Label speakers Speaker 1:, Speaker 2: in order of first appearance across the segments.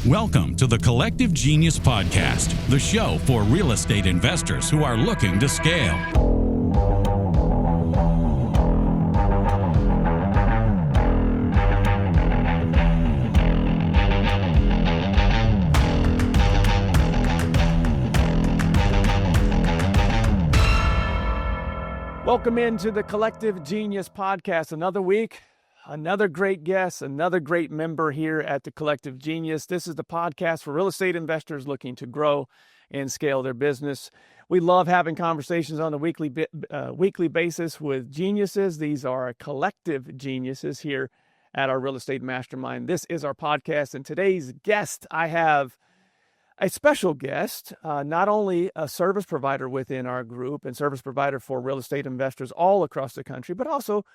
Speaker 1: Welcome to the Collective Genius Podcast, the show for real estate investors who are looking to scale.
Speaker 2: Welcome into the Collective Genius Podcast. Another week, another great guest, another great member here at the Collective Genius. This is the podcast for real estate investors looking to grow and scale their business. We love having conversations on a weekly basis with geniuses. These are collective geniuses here at our Real Estate Mastermind. This is our podcast, and today's guest, I have a special guest, not only a service provider within our group and service provider for real estate investors all across the country, but also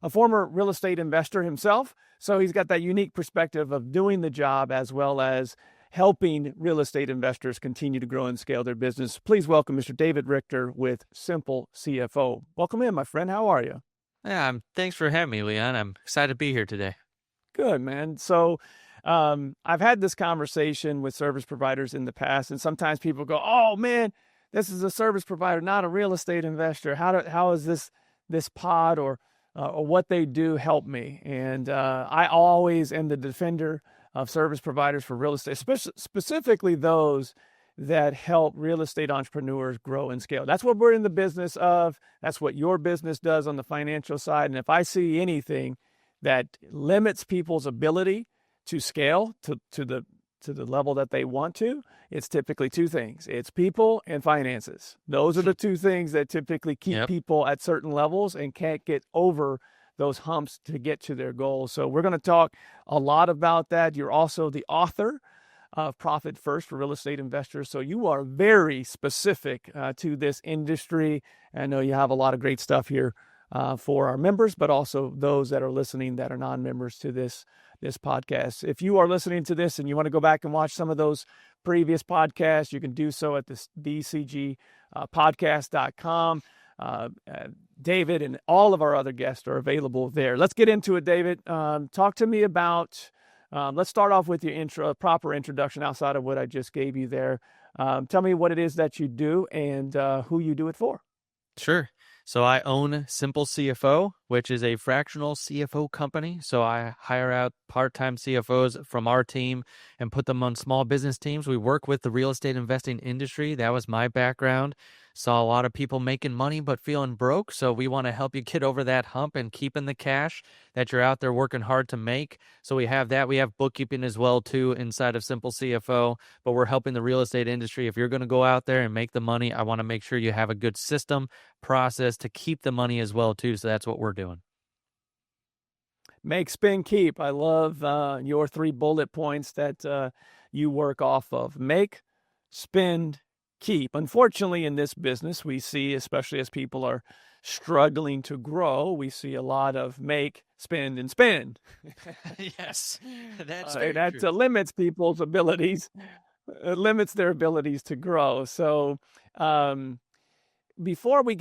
Speaker 2: a former real estate investor himself. So he's got that unique perspective of doing the job as well as helping real estate investors continue to grow and scale their business. Please welcome Mr. David Richter with Simple CFO. Welcome in, my friend. How are you?
Speaker 3: Yeah, thanks for having me, Leon. I'm excited to be here today.
Speaker 2: Good, man. So I've had this conversation with service providers in the past, and sometimes people go, "Oh man, this is a service provider, not a real estate investor. How is this pod or what they do help me?" And I always am the defender of service providers for real estate, specifically those that help real estate entrepreneurs grow and scale. That's what we're in the business of. That's what your business does on the financial side. And if I see anything that limits people's ability to scale to the level that they want to, it's typically two things. It's people and finances. Those are the two things that typically keep people at certain levels and can't get over those humps to get to their goals. So we're going to talk a lot about that. You're also the author of Profit First for Real Estate Investors. So you are very specific to this industry. I know you have a lot of great stuff here for our members, but also those that are listening that are non-members to this podcast. If you are listening to this and you want to go back and watch some of those previous podcasts, you can do so at the bcgpodcast.com. David and all of our other guests are available there. Let's get into it, David. Talk to me about, let's start off with your proper introduction outside of what I just gave you there. Tell me what it is that you do and who you do it for.
Speaker 3: Sure. So I own Simple CFO, which is a fractional CFO company. So I hire out part-time CFOs from our team and put them on small business teams. We work with the real estate investing industry. That was my background. Saw a lot of people making money but feeling broke. So we want to help you get over that hump and keeping the cash that you're out there working hard to make. So we have that. We have bookkeeping as well too inside of Simple CFO, but we're helping the real estate industry. If you're going to go out there and make the money, I want to make sure you have a good system, process to keep the money as well too. So that's what we're doing.
Speaker 2: Make, spend, keep. I love your 3 bullet points that you work off of. Make, spend, keep. Unfortunately, in this business, we see, especially as people are struggling to grow, we see a lot of make, spend, and spend.
Speaker 3: Yes, that's
Speaker 2: that limits people's abilities. It limits their abilities to grow. So before we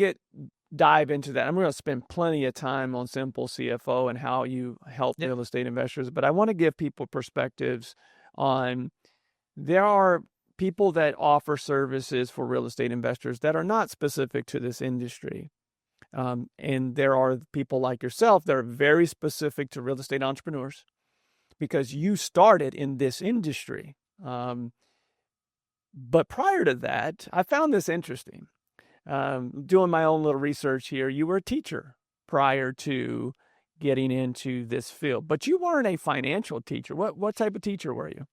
Speaker 2: dive into that, I'm going to spend plenty of time on Simple CFO and how you help real estate investors, but I want to give people perspectives on there are people that offer services for real estate investors that are not specific to this industry. And there are people like yourself that are very specific to real estate entrepreneurs because you started in this industry. But prior to that, I found this interesting. Doing my own little research here, you were a teacher prior to getting into this field, but you weren't a financial teacher. What type of teacher were you?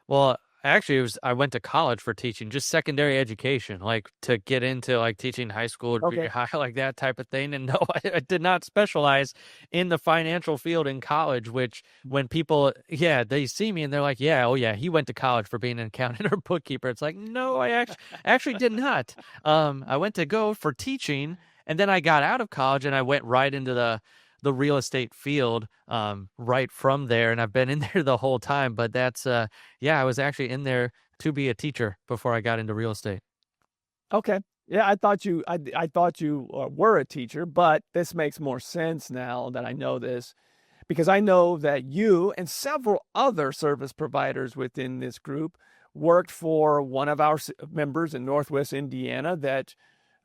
Speaker 3: Well, actually, I went to college for teaching, just secondary education, like to get into like teaching high school or junior high, like that type of thing. And no, I did not specialize in the financial field in college, which when people, they see me and they're like, he went to college for being an accountant or bookkeeper. It's like, no, I actually did not. I went to go for teaching, and then I got out of college and I went right into the real estate field right from there, and I've been in there the whole time. But that's I was actually in there to be a teacher before I got into real estate.
Speaker 2: Okay. Yeah, I thought you were a teacher, but this makes more sense now that I know this because I know that you and several other service providers within this group worked for one of our members in Northwest Indiana that,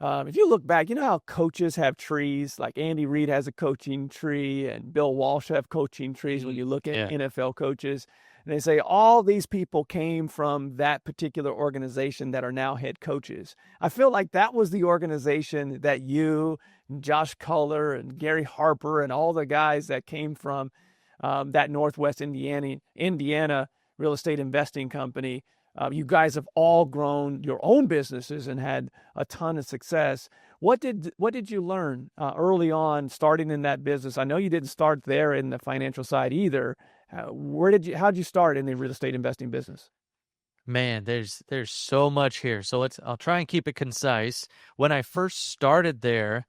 Speaker 2: if you look back, you know how coaches have trees, like Andy Reid has a coaching tree and Bill Walsh have coaching trees when you look at NFL coaches. And they say all these people came from that particular organization that are now head coaches. I feel like that was the organization that you, and Josh Culler, and Gary Harper, and all the guys that came from that Northwest Indiana real estate investing company. You guys have all grown your own businesses and had a ton of success. What did you learn early on starting in that business? I know you didn't start there in the financial side either. How'd you start in the real estate investing business?
Speaker 3: Man, there's so much here. So I'll try and keep it concise. When I first started there,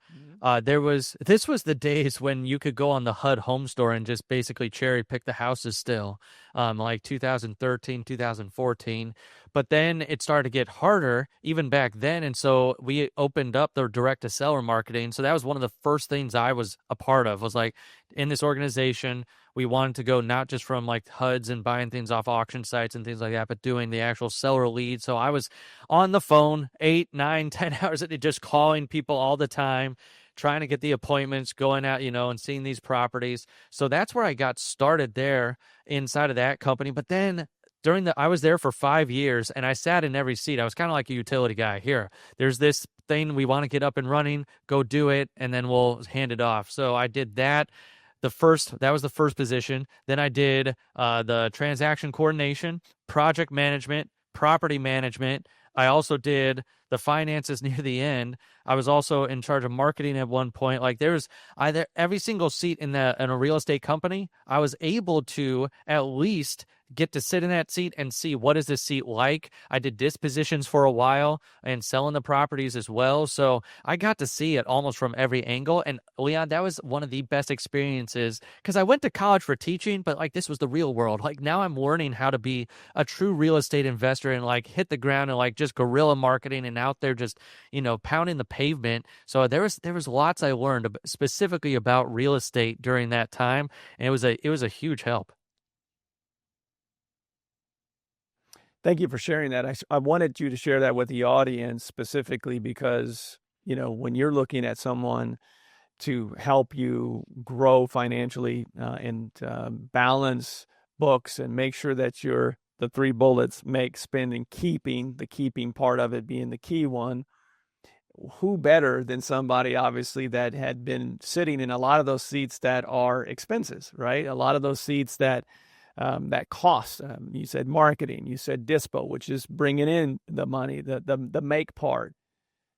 Speaker 3: this was the days when you could go on the HUD home store and just basically cherry pick the houses still, like 2013, 2014. But then it started to get harder even back then. And so we opened up the direct to seller marketing. So that was one of the first things I was a part of, was like in this organization, we wanted to go not just from like HUDs and buying things off auction sites and things like that, but doing the actual seller lead. So I was on the phone 8, 9, 10 hours a day, just calling people all the time, trying to get the appointments, going out, and seeing these properties. So that's where I got started there inside of that company. But then I was there for 5 years and I sat in every seat. I was kind of like a utility guy. Here, there's this thing we want to get up and running, go do it, and then we'll hand it off. So I did that. That was the first position. Then I did the transaction coordination, project management, property management. I also did the finances near the end. I was also in charge of marketing at one point. Like every single seat in a real estate company, I was able to at least get to sit in that seat and see what is this seat like. I did dispositions for a while and selling the properties as well. So I got to see it almost from every angle. And Leon, that was one of the best experiences because I went to college for teaching, but like this was the real world. Like now I'm learning how to be a true real estate investor and like hit the ground and like just guerrilla marketing and out there just, pounding the pavement. So there was lots I learned specifically about real estate during that time. And it was a huge help.
Speaker 2: Thank you for sharing that. I wanted you to share that with the audience specifically because, when you're looking at someone to help you grow financially and balance books and make sure that the 3 bullets, make, spend, and keeping, the keeping part of it being the key one, who better than somebody obviously that had been sitting in a lot of those seats that are expenses, right? A lot of those seats that cost. You said marketing, you said dispo, which is bringing in the money, the make part.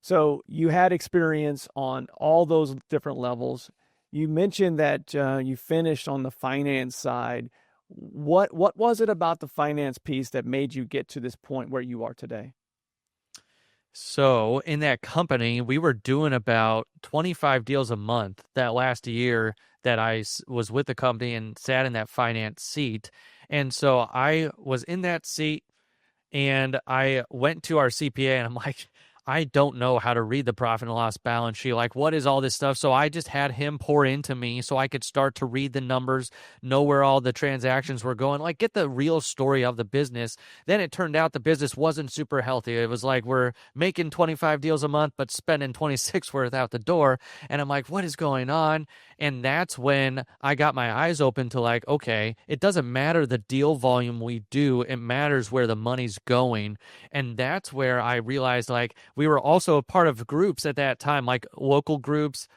Speaker 2: So you had experience on all those different levels. You mentioned that you finished on the finance side. What was it about the finance piece that made you get to this point where you are today?
Speaker 3: So in that company, we were doing about 25 deals a month that last year that I was with the company and sat in that finance seat. And so I was in that seat and I went to our CPA and I'm like, I don't know how to read the profit and loss balance sheet. Like, what is all this stuff? So I just had him pour into me so I could start to read the numbers, know where all the transactions were going, like get the real story of the business. Then it turned out the business wasn't super healthy. It was like we're making 25 deals a month, but spending 26 worth out the door. And I'm like, what is going on? And that's when I got my eyes open to like, okay, it doesn't matter the deal volume we do. It matters where the money's going. And that's where I realized like we were also a part of groups at that time, like local groups,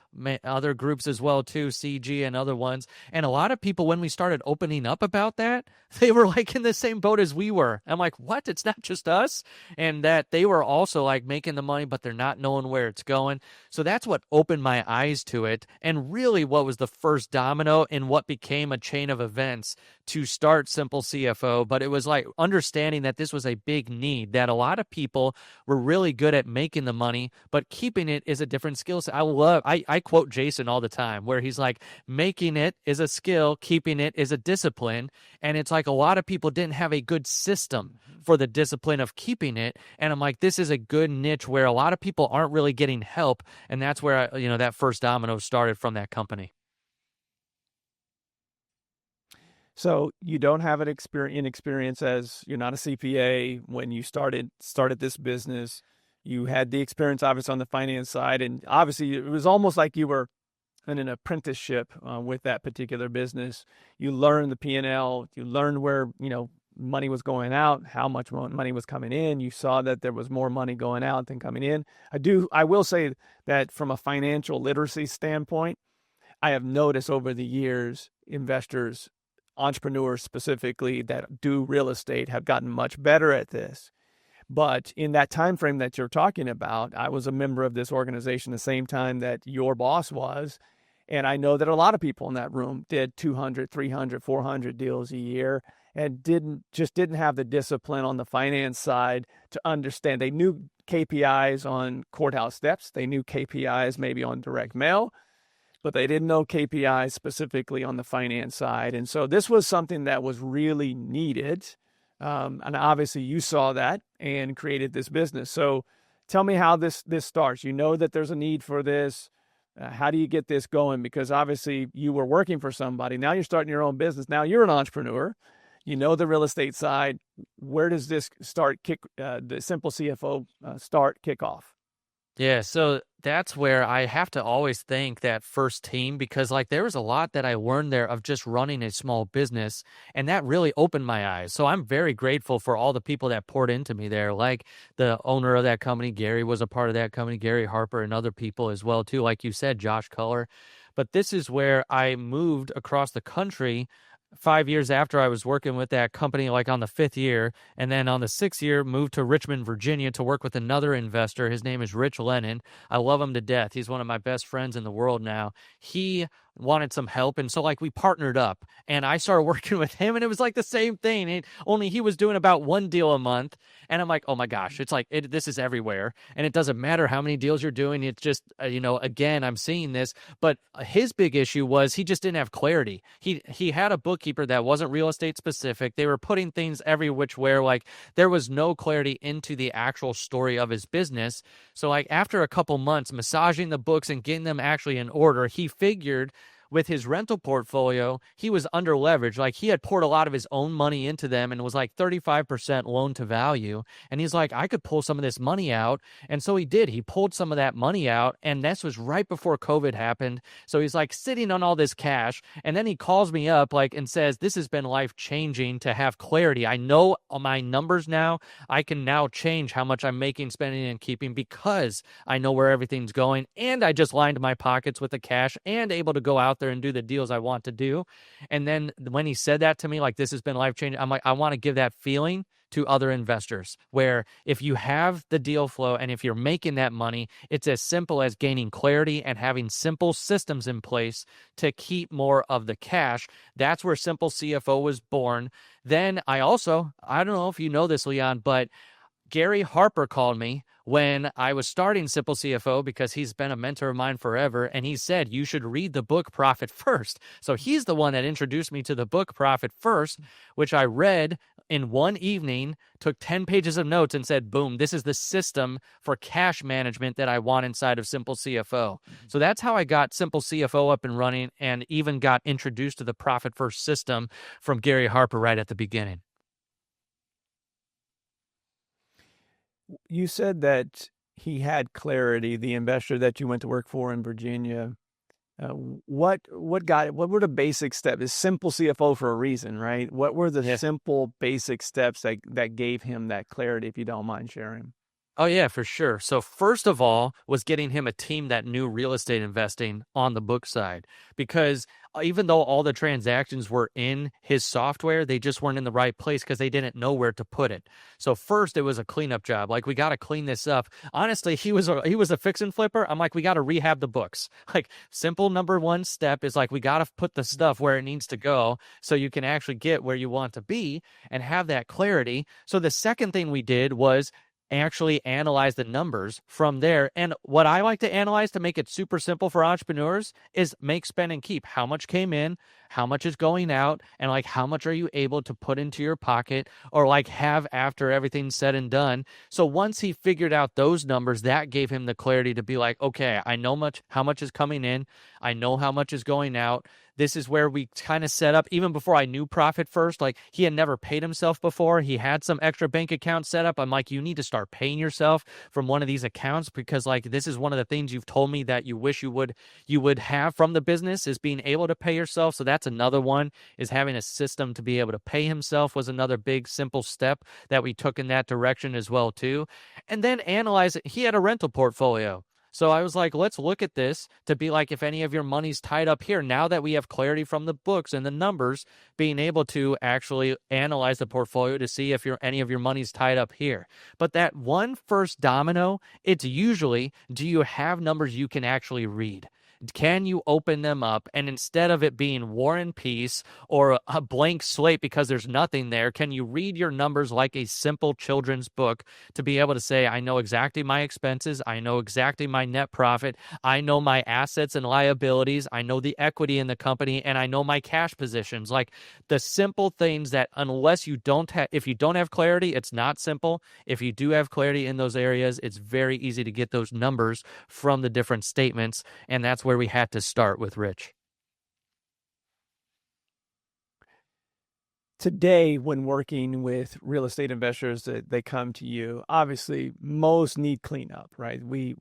Speaker 3: other groups as well too, CG and other ones. And a lot of people, when we started opening up about that, they were like in the same boat as we were. I'm like, what? It's not just us. And that they were also like making the money, but they're not knowing where it's going. So that's what opened my eyes to it. And really what was the first domino in what became a chain of events to start Simple CFO. But it was like understanding that this was a big need, that a lot of people were really good at making the money, but keeping it is a different skill set. I quote Jason all the time where he's like, making it is a skill, keeping it is a discipline. And it's like a lot of people didn't have a good system for the discipline of keeping it. And I'm like, this is a good niche where a lot of people aren't really getting help. And that's where that first domino started from that company.
Speaker 2: So you don't have an inexperience as you're not a CPA when you started this business. You had the experience, obviously, on the finance side, and obviously it was almost like you were in an apprenticeship with that particular business. You learned the P&L, you learned where money was going out, how much money was coming in. You saw that there was more money going out than coming in. I will say that from a financial literacy standpoint, I have noticed over the years, investors, entrepreneurs specifically that do real estate have gotten much better at this. But in that time frame that you're talking about, I was a member of this organization the same time that your boss was. And I know that a lot of people in that room did 200, 300, 400 deals a year and didn't have the discipline on the finance side to understand. They knew KPIs on courthouse steps. They knew KPIs maybe on direct mail, but they didn't know KPIs specifically on the finance side. And so this was something that was really needed. And obviously you saw that and created this business. So tell me how this starts. You know that there's a need for this. How do you get this going? Because obviously you were working for somebody. Now you're starting your own business. Now you're an entrepreneur. You know the real estate side. Where does this the Simple CFO kick off?
Speaker 3: Yeah, so that's where I have to always thank that first team, because there was a lot that I learned there of just running a small business, and that really opened my eyes. So I'm very grateful for all the people that poured into me there. Like the owner of that company, Gary, was a part of that company, Gary Harper, and other people as well too. Like you said, Josh Culler. But this is where I moved across the country 5 years after I was working with that company, on the 5th year. And then on the 6th year, moved to Richmond, Virginia to work with another investor. His name is Rich Lennon. I love him to death. He's one of my best friends in the world now. He wanted some help. And so we partnered up and I started working with him, and it was the same thing. Only he was doing about 1 deal a month. And I'm like, oh my gosh, it's this is everywhere. And it doesn't matter how many deals you're doing. It's just, again, I'm seeing this, but his big issue was he just didn't have clarity. He had a bookkeeper that wasn't real estate specific. They were putting things every which where, there was no clarity into the actual story of his business. So after a couple months massaging the books and getting them actually in order, he figured with his rental portfolio, he was under leveraged. He had poured a lot of his own money into them and was 35% loan to value. And he's like, I could pull some of this money out. And so he did. He pulled some of that money out. And this was right before COVID happened. So he's sitting on all this cash. And then he calls me up and says, this has been life changing to have clarity. I know my numbers now. I can now change how much I'm making, spending, and keeping because I know where everything's going. And I just lined my pockets with the cash and able to go out there and do the deals I want to do. And then when he said that to me, this has been life-changing, I'm like, I want to give that feeling to other investors, where if you have the deal flow and if you're making that money, it's as simple as gaining clarity and having simple systems in place to keep more of the cash. That's where Simple CFO was born. Then I don't know if you know this, Leon, but Gary Harper called me when I was starting Simple CFO because he's been a mentor of mine forever, and he said, you should read the book Profit First. So he's the one that introduced me to the book Profit First, which I read in one evening, took 10 pages of notes and said, boom, this is the system for cash management that I want inside of Simple CFO. So that's how I got Simple CFO up and running, and even got introduced to the Profit First system from Gary Harper right at the beginning.
Speaker 2: You said that he had clarity, the investor that you went to work for in Virginia. What were the basic steps? It's Simple CFO for a reason, right? What were the simple basic steps that gave him that clarity, if you don't mind sharing?
Speaker 3: Oh, yeah, for sure. So first of all was getting him a team that knew real estate investing on the book side, because even though all the transactions were in his software, they just weren't in the right place because they didn't know where to put it. So first it was a cleanup job. We got to clean this up. Honestly, he was a fix and flipper. I'm like, we got to rehab the books. Simple number one step is we got to put the stuff where it needs to go so you can actually get where you want to be and have that clarity. So the second thing we did was actually analyze the numbers from there. And what I like to analyze to make it super simple for entrepreneurs is make, spend, and keep. How much came in, how much is going out, and how much are you able to put into your pocket or have after everything's said and done. So once he figured out those numbers, that gave him the clarity to be okay, I know how much is coming in. I know how much is going out. This is where we kind of set up, even before I knew Profit First, like he had never paid himself before. He had some extra bank account set up. I'm like, you need to start paying yourself from one of these accounts, because like this is one of the things you've told me that you wish you would have from the business, is being able to pay yourself. So that's another one, is having a system to be able to pay himself was another big simple step that we took in that direction as well too. And then analyze it. He had a rental portfolio. So I was like, let's look at this to be like, if any of your money's tied up here, now that we have clarity from the books and the numbers, being able to actually analyze the portfolio to see if any of your money's tied up here. But that one first domino, it's usually, do you have numbers you can actually read? Can you open them up? And instead of it being War and Peace or a blank slate because there's nothing there, can you read your numbers like a simple children's book to be able to say, I know exactly my expenses, I know exactly my net profit, I know my assets and liabilities, I know the equity in the company, and I know my cash positions. Like the simple things that unless you don't have, if you don't have clarity, it's not simple. If you do have clarity in those areas, it's very easy to get those numbers from the different statements. And that's where we had to start with Rich.
Speaker 2: Today, when working with real estate investors that they come to you, obviously most need cleanup, right? We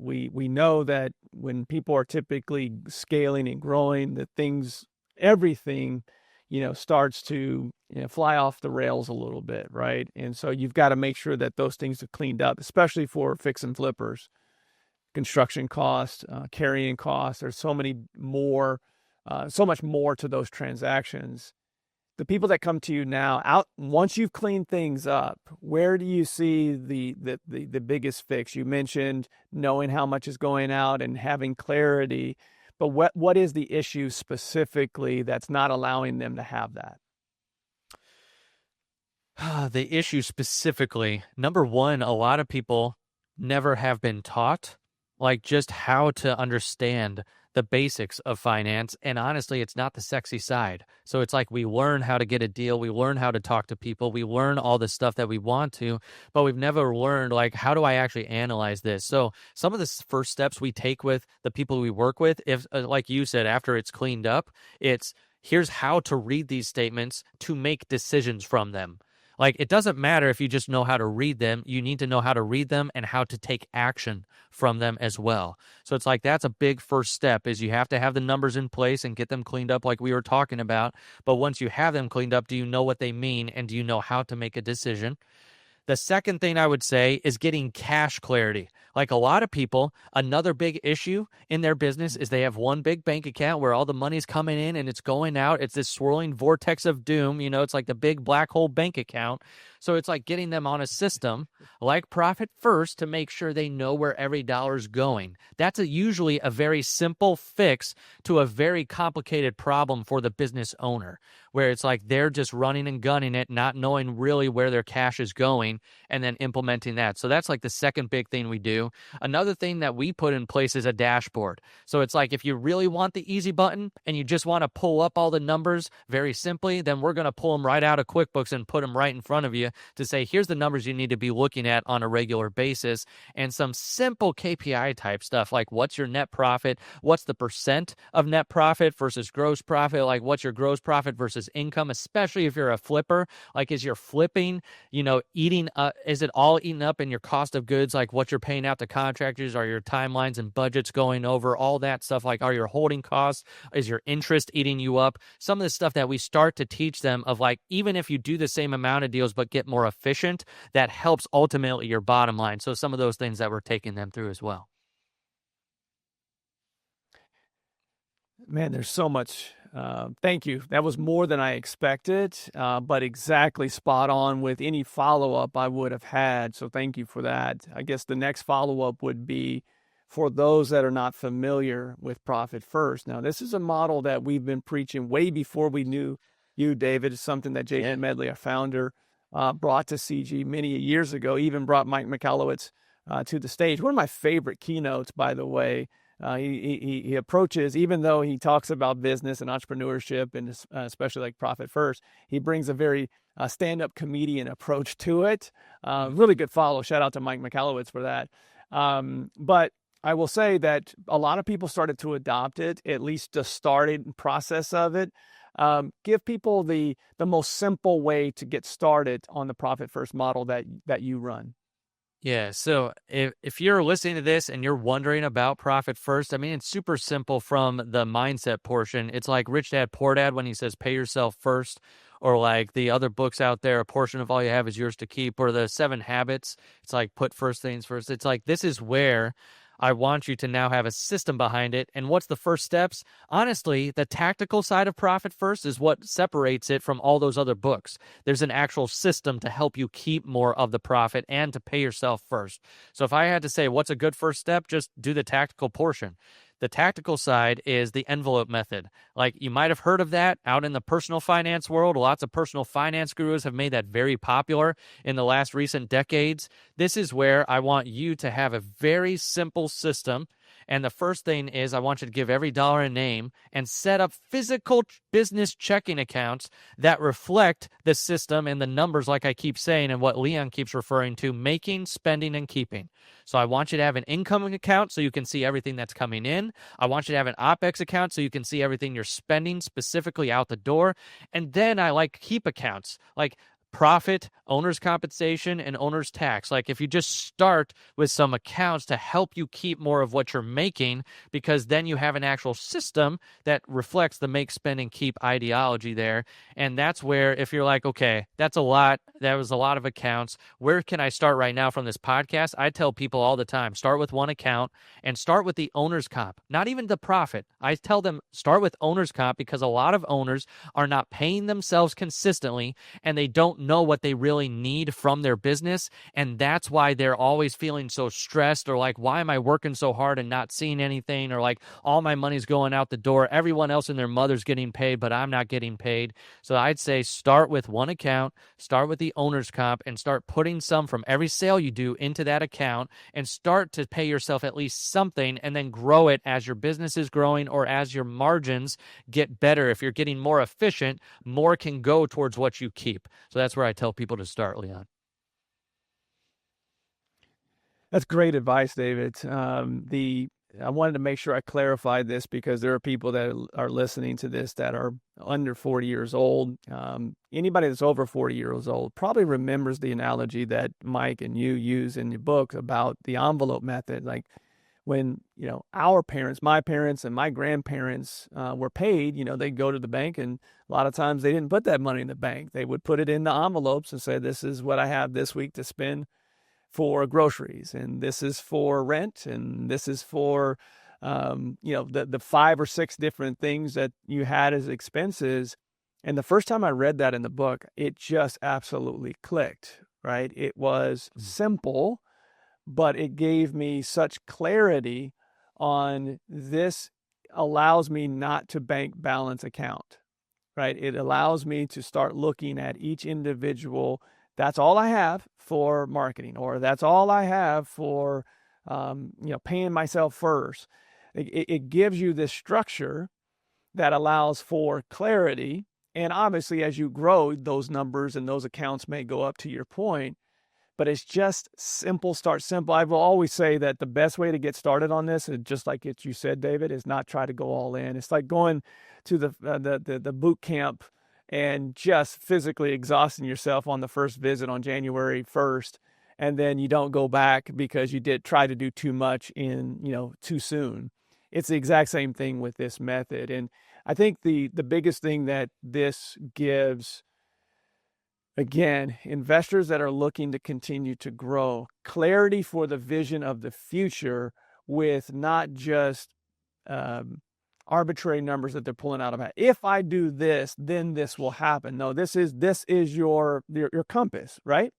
Speaker 2: know that when people are typically scaling and growing, that everything, starts to fly off the rails a little bit, right? And so you've got to make sure that those things are cleaned up, especially for fix and flippers. Construction costs, carrying costs. There's so much more to those transactions. The people that come to you now, once you've cleaned things up, where do you see the biggest fix? You mentioned knowing how much is going out and having clarity, but what is the issue specifically that's not allowing them to have that?
Speaker 3: The issue specifically, number one, a lot of people never have been taught like just how to understand the basics of finance. And honestly, it's not the sexy side. So it's like we learn how to get a deal. We learn how to talk to people. We learn all the stuff that we want to, but we've never learned like, how do I actually analyze this? So some of the first steps we take with the people we work with, if like you said, after it's cleaned up, it's here's how to read these statements to make decisions from them. Like, it doesn't matter if you just know how to read them. You need to know how to read them and how to take action from them as well. So it's like, that's a big first step, is you have to have the numbers in place and get them cleaned up like we were talking about. But once you have them cleaned up, do you know what they mean? And do you know how to make a decision? The second thing I would say is getting cash clarity. Like a lot of people, another big issue in their business is they have one big bank account where all the money's coming in and it's going out. It's this swirling vortex of doom. It's like the big black hole bank account. So it's like getting them on a system like Profit First to make sure they know where every dollar's going. That's usually a very simple fix to a very complicated problem for the business owner, where it's like they're just running and gunning it, not knowing really where their cash is going, and then implementing that. So that's like the second big thing we do. Another thing that we put in place is a dashboard. So it's like, if you really want the easy button and you just want to pull up all the numbers very simply, then we're going to pull them right out of QuickBooks and put them right in front of you to say, here's the numbers you need to be looking at on a regular basis. And some simple KPI type stuff, like what's your net profit? What's the percent of net profit versus gross profit? Like what's your gross profit versus income, especially if you're a flipper? Like, is your flipping, eating is it all eaten up in your cost of goods? Like what you're paying out to contractors? Are your timelines and budgets going over? All that stuff. Like, are your holding costs? Is your interest eating you up? Some of the stuff that we start to teach them of, like, even if you do the same amount of deals but get more efficient, that helps ultimately your bottom line. So some of those things that we're taking them through as well.
Speaker 2: Man, there's so much. Thank you. That was more than I expected, but exactly spot on with any follow-up I would have had. So thank you for that. I guess the next follow-up would be for those that are not familiar with Profit First. Now, this is a model that we've been preaching way before we knew you, David. It's something that Jason Medley, our founder, brought to CG many years ago, even brought Mike Michalowicz to the stage. One of my favorite keynotes, by the way. He approaches, even though he talks about business and entrepreneurship and especially like Profit First, he brings a very stand-up comedian approach to it. Really good follow. Shout out to Mike Michalowicz for that. But I will say that a lot of people started to adopt it, at least the starting process of it. Give people the most simple way to get started on the profit first model that you run.
Speaker 3: Yeah, so if you're listening to this and you're wondering about profit first, I mean, it's super simple from the mindset portion. It's like Rich Dad Poor Dad when he says pay yourself first, or like the other books out there, a portion of all you have is yours to keep, or the 7 Habits. It's like put first things first. It's like this is where I want you to now have a system behind it. And what's the first steps? Honestly, the tactical side of Profit First is what separates it from all those other books. There's an actual system to help you keep more of the profit and to pay yourself first. So if I had to say what's a good first step, just do the tactical portion. The tactical side is the envelope method. Like you might have heard of that out in the personal finance world. Lots of personal finance gurus have made that very popular in the last recent decades. This is where I want you to have a very simple system. And the first thing is I want you to give every dollar a name and set up physical business checking accounts that reflect the system and the numbers, like I keep saying, and what Leon keeps referring to, making, spending, and keeping. So I want you to have an income account so you can see everything that's coming in. I want you to have an OPEX account so you can see everything you're spending specifically out the door. And then I like keep accounts, like profit, owner's compensation, and owner's tax. Like if you just start with some accounts to help you keep more of what you're making, because then you have an actual system that reflects the make, spend, and keep ideology there. And that's where if you're like, okay, that's a lot, that was a lot of accounts, where can I start right now from this podcast? I tell people all the time, start with one account and start with the owner's comp, not even the profit. I tell them start with owner's comp because a lot of owners are not paying themselves consistently and they don't know what they really need from their business, and that's why they're always feeling so stressed, or like, why am I working so hard and not seeing anything, or like all my money's going out the door, everyone else and their mother's getting paid but I'm not getting paid. So I'd say start with one account, start with the owner's comp, and start putting some from every sale you do into that account and start to pay yourself at least something, and then grow it as your business is growing or as your margins get better. If you're getting more efficient, more can go towards what you keep. So that's where I tell people to start, Leon.
Speaker 2: That's great advice, David. I wanted to make sure I clarified this because there are people that are listening to this that are under 40 years old. Anybody that's over 40 years old probably remembers the analogy that Mike and you use in your book about the envelope method. Like when, our parents, my parents and my grandparents were paid, they'd go to the bank, and a lot of times they didn't put that money in the bank. They would put it in the envelopes and say, this is what I have this week to spend for groceries, and this is for rent, and this is for, the 5 or 6 different things that you had as expenses. And the first time I read that in the book, it just absolutely clicked, right? It was simple, but it gave me such clarity on this allows me not to bank balance account, right? It allows me to start looking at each individual. That's all I have for marketing, or that's all I have for, paying myself first. It gives you this structure that allows for clarity. And obviously, as you grow, those numbers and those accounts may go up, to your point. But it's just simple, start simple. I will always say that the best way to get started on this is just like you said, David, is not try to go all in. It's like going to the boot camp and just physically exhausting yourself on the first visit on January 1st. And then you don't go back because you did try to do too much too soon. It's the exact same thing with this method. And I think the biggest thing that this gives, again, investors that are looking to continue to grow, clarity for the vision of the future, with not just arbitrary numbers that they're pulling out of it. If I do this, then this will happen. No, this is your compass, right?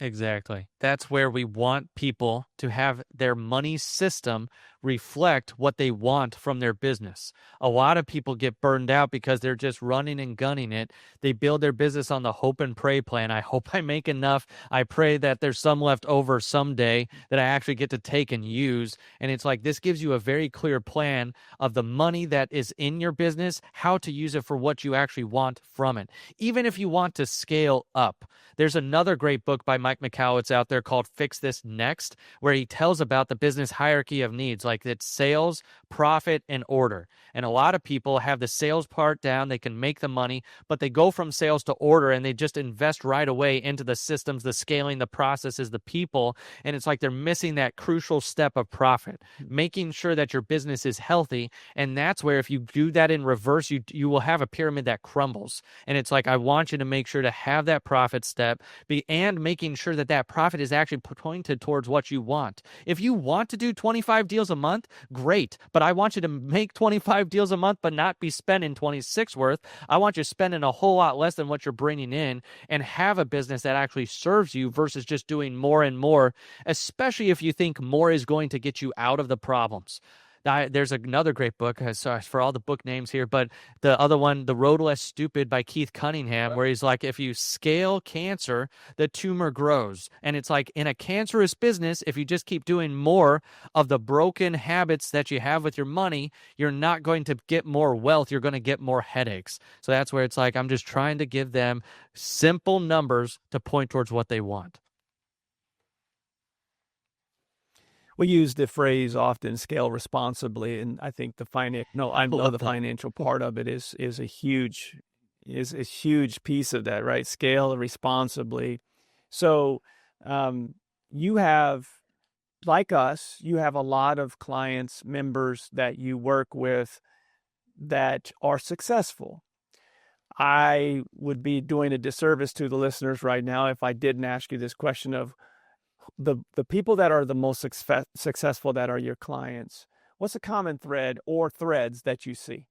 Speaker 3: Exactly. That's where we want people to have their money system reflect what they want from their business. A lot of people get burned out because they're just running and gunning it. They build their business on the hope and pray plan. I hope I make enough. I pray that there's some left over someday that I actually get to take and use. And it's like, this gives you a very clear plan of the money that is in your business, how to use it for what you actually want from it. Even if you want to scale up. There's another great book by Mike Mike Michalowicz out there called Fix This Next, where he tells about the business hierarchy of needs, like it's sales, profit, and order. And a lot of people have the sales part down. They can make the money, but they go from sales to order and they just invest right away into the systems, the scaling, the processes, the people. And it's like they're missing that crucial step of profit, making sure that your business is healthy. And that's where if you do that in reverse, you will have a pyramid that crumbles. And it's like, I want you to make sure to have that profit step and making sure that that profit is actually pointed towards what you want. If you want to do 25 deals a month, great. But I want you to make 25 deals a month, but not be spending 26 worth. I want you spending a whole lot less than what you're bringing in and have a business that actually serves you versus just doing more and more, especially if you think more is going to get you out of the problems. There's another great book, sorry for all the book names here, but the other one, The Road Less Stupid by Keith Cunningham, where he's like, if you scale cancer, the tumor grows. And it's like in a cancerous business, if you just keep doing more of the broken habits that you have with your money, you're not going to get more wealth. You're going to get more headaches. So that's where it's like, I'm just trying to give them simple numbers to point towards what they want.
Speaker 2: We use the phrase often, scale responsibly, and I think the financial part of it is a huge piece of that, right? Scale responsibly. So you have, like us, you have a lot of clients, members that you work with that are successful. I would be doing a disservice to the listeners right now if I didn't ask you this question of the people that are the most successful that are your clients. What's a common thread or threads that you see?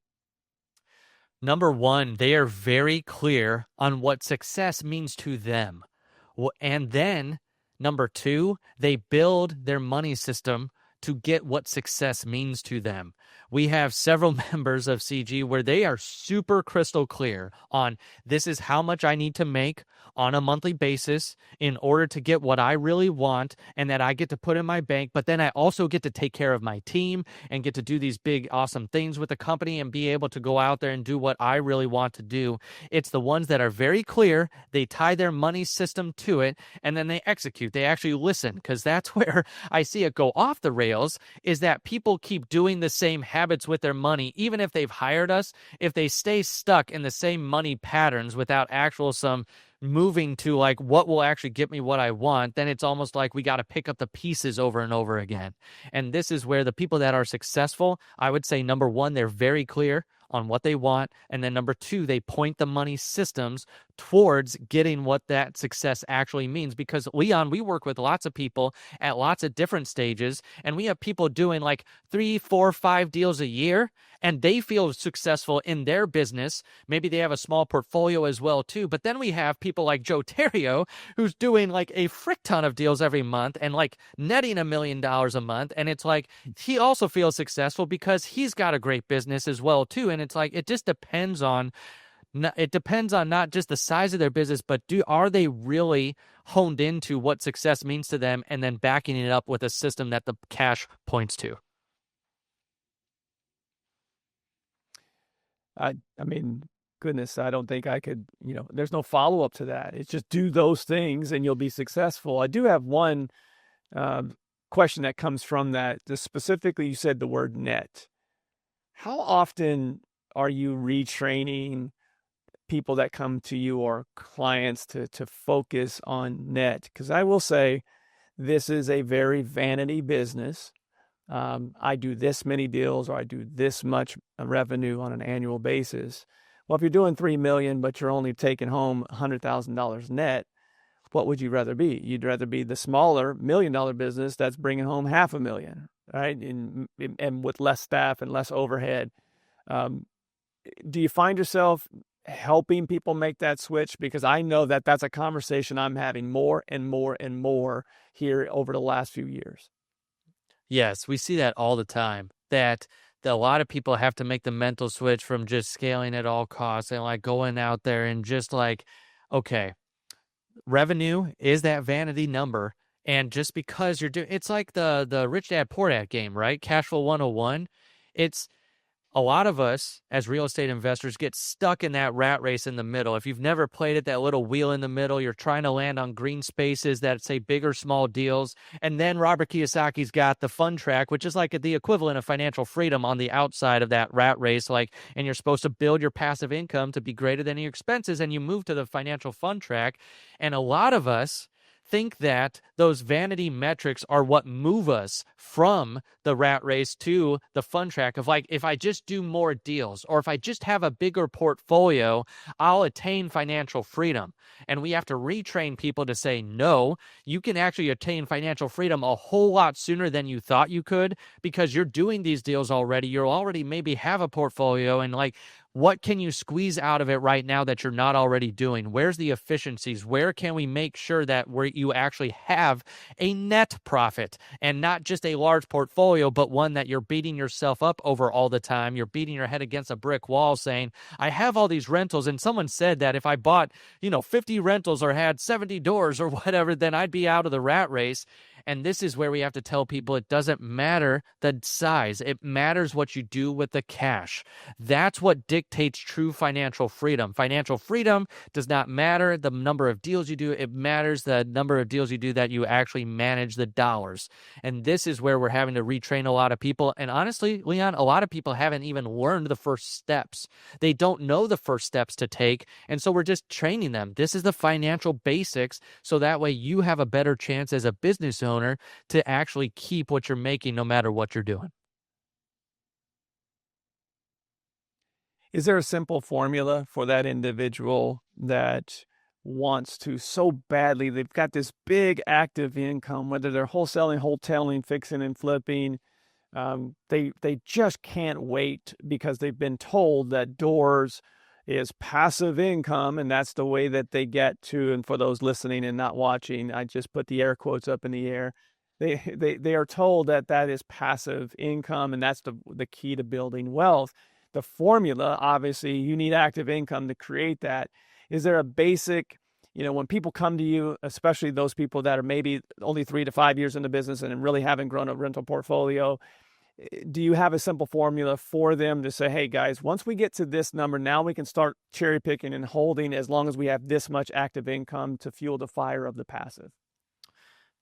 Speaker 3: Number one, they are very clear on what success means to them. And then, number two, they build their money system to get what success means to them. We have several members of CG where they are super crystal clear on this is how much I need to make on a monthly basis in order to get what I really want and that I get to put in my bank, but then I also get to take care of my team and get to do these big, awesome things with the company and be able to go out there and do what I really want to do. It's the ones that are very clear, they tie their money system to it, and then they execute. They actually listen, because that's where I see it go off the rails, is that people keep doing the same habits with their money, even if they've hired us. If they stay stuck in the same money patterns without some moving to like what will actually get me what I want, then it's almost like we got to pick up the pieces over and over again. And this is where the people that are successful, I would say, number one, they're very clear on what they want. And then number two, they point the money systems towards getting what that success actually means. Because Leon, we work with lots of people at lots of different stages, and we have people doing like 3, 4, 5 deals a year, and they feel successful in their business. Maybe they have a small portfolio as well too. But then we have people like Joe Terrio, who's doing like a frick ton of deals every month and like netting $1 million a month. And it's like, he also feels successful because he's got a great business as well too. And it's like, it just depends on not just the size of their business, but are they really honed into what success means to them and then backing it up with a system that the cash points to.
Speaker 2: I mean, goodness, I don't think I could, there's no follow-up to that. It's just do those things and you'll be successful. I do have one question that comes from that. Specifically, you said the word net. How often are you retraining people that come to you or clients to focus on net? Because I will say this is a very vanity business. I do this many deals or I do this much revenue on an annual basis. Well, if you're doing $3 million, but you're only taking home $100,000 net, what would you rather be? You'd rather be the smaller $1 million business that's bringing home $500,000, right? And with less staff and less overhead. Do you find yourself helping people make that switch? Because I know that that's a conversation I'm having more and more and more here over the last few years.
Speaker 3: Yes, we see that all the time, that a lot of people have to make the mental switch from just scaling at all costs and like going out there and just like, okay, revenue is that vanity number. And just because you're doing, it's like the Rich Dad Poor Dad game, right? Cash Flow 101. It's a lot of us as real estate investors get stuck in that rat race in the middle. If you've never played it, that little wheel in the middle, you're trying to land on green spaces that say big or small deals. And then Robert Kiyosaki's got the fun track, which is like the equivalent of financial freedom on the outside of that rat race. And you're supposed to build your passive income to be greater than your expenses. And you move to the financial fun track. And a lot of us think that those vanity metrics are what move us from the rat race to the fun track of if I just do more deals or if I just have a bigger portfolio, I'll attain financial freedom. And we have to retrain people to say, no, you can actually attain financial freedom a whole lot sooner than you thought you could because you're doing these deals already. You already maybe have a portfolio and what can you squeeze out of it right now that you're not already doing? Where's the efficiencies? Where can we make sure that you actually have a net profit and not just a large portfolio, but one that you're beating yourself up over all the time? You're beating your head against a brick wall saying, I have all these rentals. And someone said that if I bought, 50 rentals or had 70 doors or whatever, then I'd be out of the rat race. And this is where we have to tell people it doesn't matter the size. It matters what you do with the cash. That's what dictates true financial freedom. Financial freedom does not matter the number of deals you do. It matters the number of deals you do that you actually manage the dollars. And this is where we're having to retrain a lot of people. And honestly, Leon, a lot of people haven't even learned the first steps. They don't know the first steps to take. And so we're just training them. This is the financial basics. So that way you have a better chance as a business owner to actually keep what you're making no matter what you're doing.
Speaker 2: Is there a simple formula for that individual that wants to so badly, they've got this big active income, whether they're wholesaling, fixing and flipping, they just can't wait because they've been told that doors is passive income, and that's the way that they get to, and for those listening and not watching, I just put the air quotes up in the air. They are told that is passive income, and that's the key to building wealth. The formula, obviously, you need active income to create that. Is there a basic, when people come to you, especially those people that are maybe only 3 to 5 years in the business and really haven't grown a rental portfolio, do you have a simple formula for them to say, hey guys, once we get to this number, now we can start cherry picking and holding as long as we have this much active income to fuel the fire of the passive?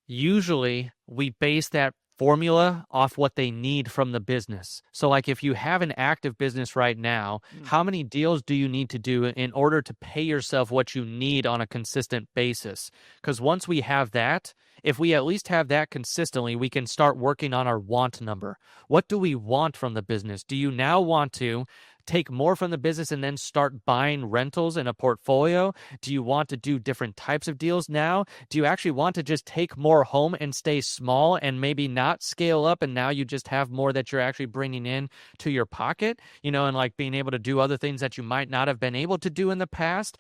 Speaker 3: Usually we base that formula off what they need from the business. So if you have an active business right now, how many deals do you need to do in order to pay yourself what you need on a consistent basis? Because once we have that, if we at least have that consistently, we can start working on our want number. What do we want from the business? Do you now want to take more from the business and then start buying rentals in a portfolio? Do you want to do different types of deals now? Do you actually want to just take more home and stay small and maybe not scale up, and now you just have more that you're actually bringing in to your pocket, and being able to do other things that you might not have been able to do in the past?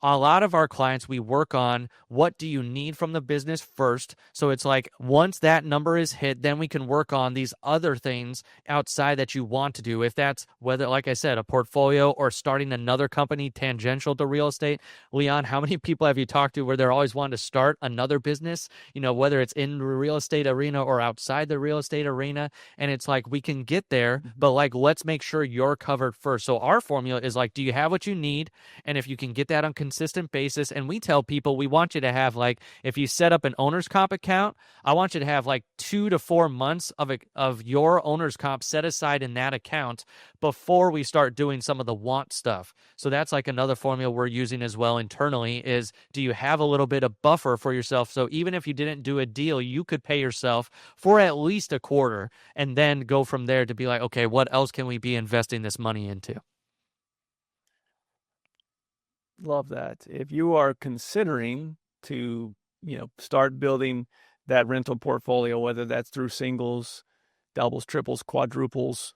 Speaker 3: A lot of our clients, we work on what do you need from the business first. So it's once that number is hit, then we can work on these other things outside that you want to do. If that's whether, like I said, a portfolio or starting another company tangential to real estate. Leon, how many people have you talked to where they're always wanting to start another business, whether it's in the real estate arena or outside the real estate arena? And it's we can get there, but let's make sure you're covered first. So our formula is do you have what you need? And if you can get that on consistent basis, and we tell people we want you to have if you set up an owner's comp account, I want you to have 2 to 4 months of your owner's comp set aside in that account before we start doing some of the want stuff. So that's another formula we're using as well internally is, do you have a little bit of buffer for yourself? So even if you didn't do a deal, you could pay yourself for at least a quarter and then go from there to be okay, what else can we be investing this money into?
Speaker 2: Love that. If you are considering to, start building that rental portfolio, whether that's through singles, doubles, triples, quadruples,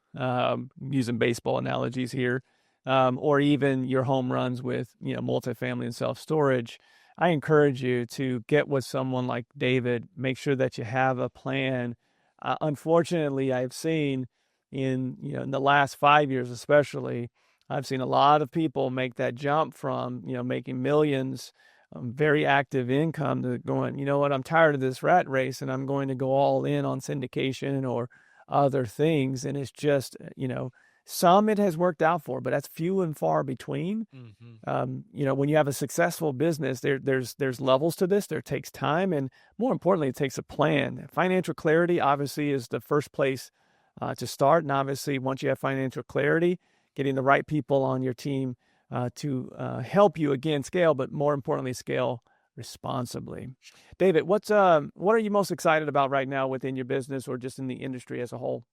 Speaker 2: using baseball analogies here, or even your home runs with, multifamily and self-storage, I encourage you to get with someone like David. Make sure that you have a plan. Unfortunately, I've seen in the last 5 years especially, I've seen a lot of people make that jump from, making millions, very active income, to going, what, I'm tired of this rat race and I'm going to go all in on syndication or other things. And it's just, Some it has worked out for, but that's few and far between. When you have a successful business, there's levels to this. There takes time, and more importantly, it takes a plan. Financial clarity obviously is the first place to start, and obviously once you have financial clarity, getting the right people on your team to help you again scale, but more importantly, scale responsibly. David, what are you most excited about right now within your business or just in the industry as a whole?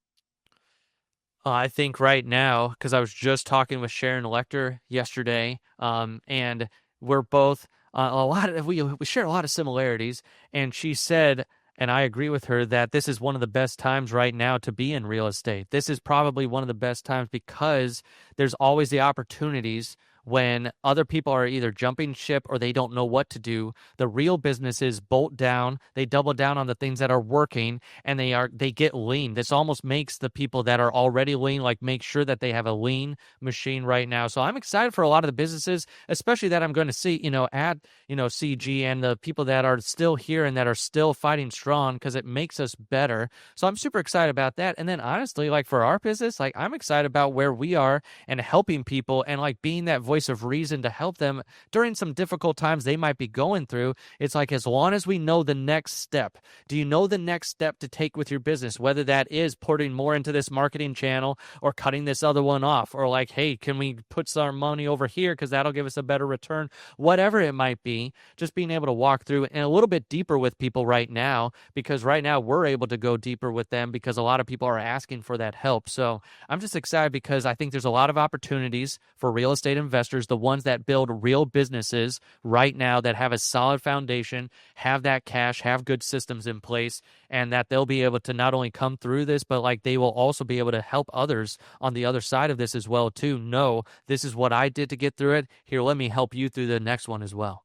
Speaker 3: I think right now, because I was just talking with Sharon Lecter yesterday, and we're both we share a lot of similarities, and she said, and I agree with her, that this is one of the best times right now to be in real estate. This is probably one of the best times because there's always the opportunities when other people are either jumping ship or they don't know what to do. The real businesses bolt down, they double down on the things that are working, and they get lean. This almost makes the people that are already lean, like, make sure that they have a lean machine right now. So I'm excited for a lot of the businesses, especially that I'm going to see, at CG, and the people that are still here and that are still fighting strong, because it makes us better. So I'm super excited about that. And then honestly, like, for our business, like, I'm excited about where we are and helping people, and like being that voice of reason to help them during some difficult times they might be going through. It's like, as long as we know the next step, do you know the next step to take with your business? Whether that is putting more into this marketing channel or cutting this other one off, or like, hey, can we put some money over here because that'll give us a better return? Whatever it might be, just being able to walk through and a little bit deeper with people right now, because right now we're able to go deeper with them because a lot of people are asking for that help. So I'm just excited because I think there's a lot of opportunities for real estate investors, the ones that build real businesses right now that have a solid foundation, have that cash, have good systems in place, and that they'll be able to not only come through this, but like they will also be able to help others on the other side of this as well too. No, this is what I did to get through it. Here, let me help you through the next one as well.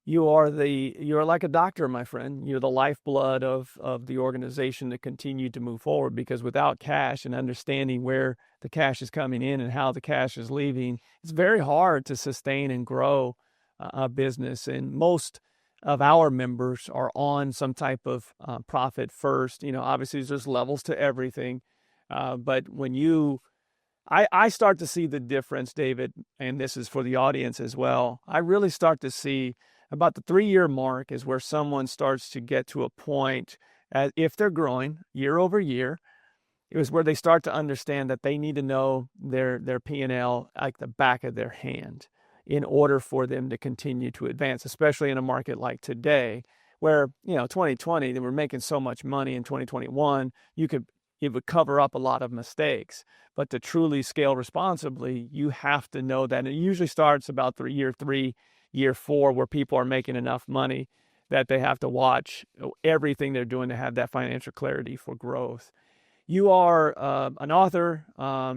Speaker 2: You're like a doctor, my friend. You're the lifeblood of the organization to continue to move forward, because without cash and understanding where the cash is coming in and how the cash is leaving, it's very hard to sustain and grow a business. And most of our members are on some type of profit first. Obviously there's levels to everything. But when I start to see the difference, David, and this is for the audience as well. I really start to see about the 3-year mark is where someone starts to get to a point, if they're growing year over year, it was where they start to understand that they need to know their P&L like the back of their hand in order for them to continue to advance, especially in a market like today, where 2020 they were making so much money. In 2021 it would cover up a lot of mistakes. But to truly scale responsibly, you have to know that. And it usually starts about year 3, year 4, where people are making enough money that they have to watch everything they're doing to have that financial clarity for growth. You are an author,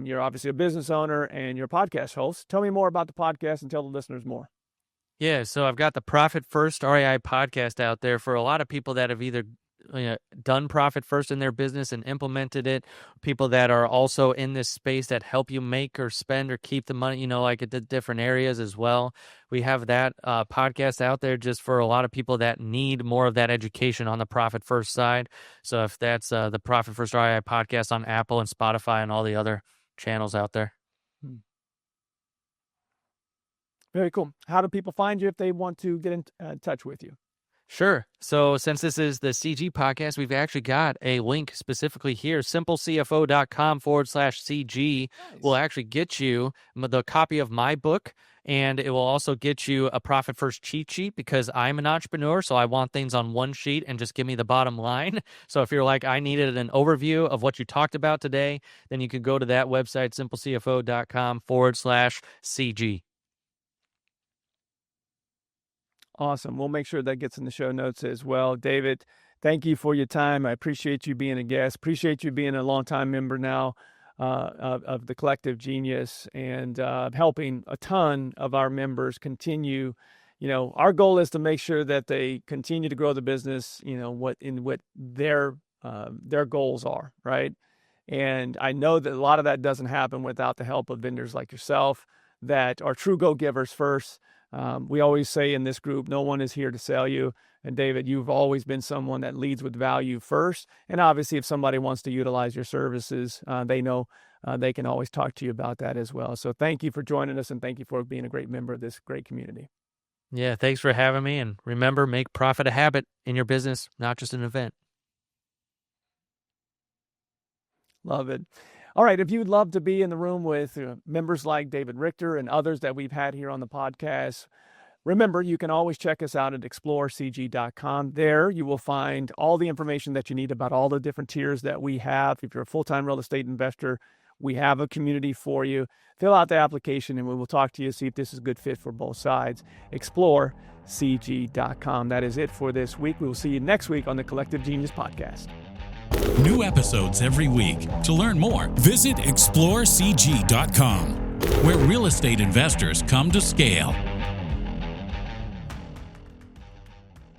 Speaker 2: you're obviously a business owner, and you're a podcast host. Tell me more about the podcast and tell the listeners more.
Speaker 3: Yeah, so I've got the Profit First REI podcast out there for a lot of people that have either done profit first in their business and implemented it, people that are also in this space that help you make or spend or keep the money, like at the different areas as well. We have that podcast out there just for a lot of people that need more of that education on the profit first side. So if that's the Profit First REI podcast on Apple and Spotify and all the other channels out there.
Speaker 2: Very cool. How do people find you if they want to get in touch with you?
Speaker 3: Sure. So since this is the CG podcast, we've actually got a link specifically here. simplecfo.com/CG will actually get you the copy of my book, and it will also get you a Profit First cheat sheet, because I'm an entrepreneur, so I want things on one sheet and just give me the bottom line. So if you're like, I needed an overview of what you talked about today, then you can go to that website, simplecfo.com/CG.
Speaker 2: Awesome. We'll make sure that gets in the show notes as well. David, thank you for your time. I appreciate you being a guest. Appreciate you being a longtime member now of the Collective Genius, and helping a ton of our members continue. Our goal is to make sure that they continue to grow the business, what their goals are, right? And I know that a lot of that doesn't happen without the help of vendors like yourself that are true go-givers first. We always say in this group, no one is here to sell you. And David, you've always been someone that leads with value first. And obviously, if somebody wants to utilize your services, they know they can always talk to you about that as well. So thank you for joining us, and thank you for being a great member of this great community.
Speaker 3: Yeah, thanks for having me. And remember, make profit a habit in your business, not just an event.
Speaker 2: Love it. All right. If you'd love to be in the room with members like David Richter and others that we've had here on the podcast, remember, you can always check us out at explorecg.com. There you will find all the information that you need about all the different tiers that we have. If you're a full-time real estate investor, we have a community for you. Fill out the application and we will talk to you, see if this is a good fit for both sides. explorecg.com. That is it for this week. We will see you next week on the Collective Genius Podcast.
Speaker 1: New episodes every week. To learn more, visit explorecg.com, where real estate investors come to scale.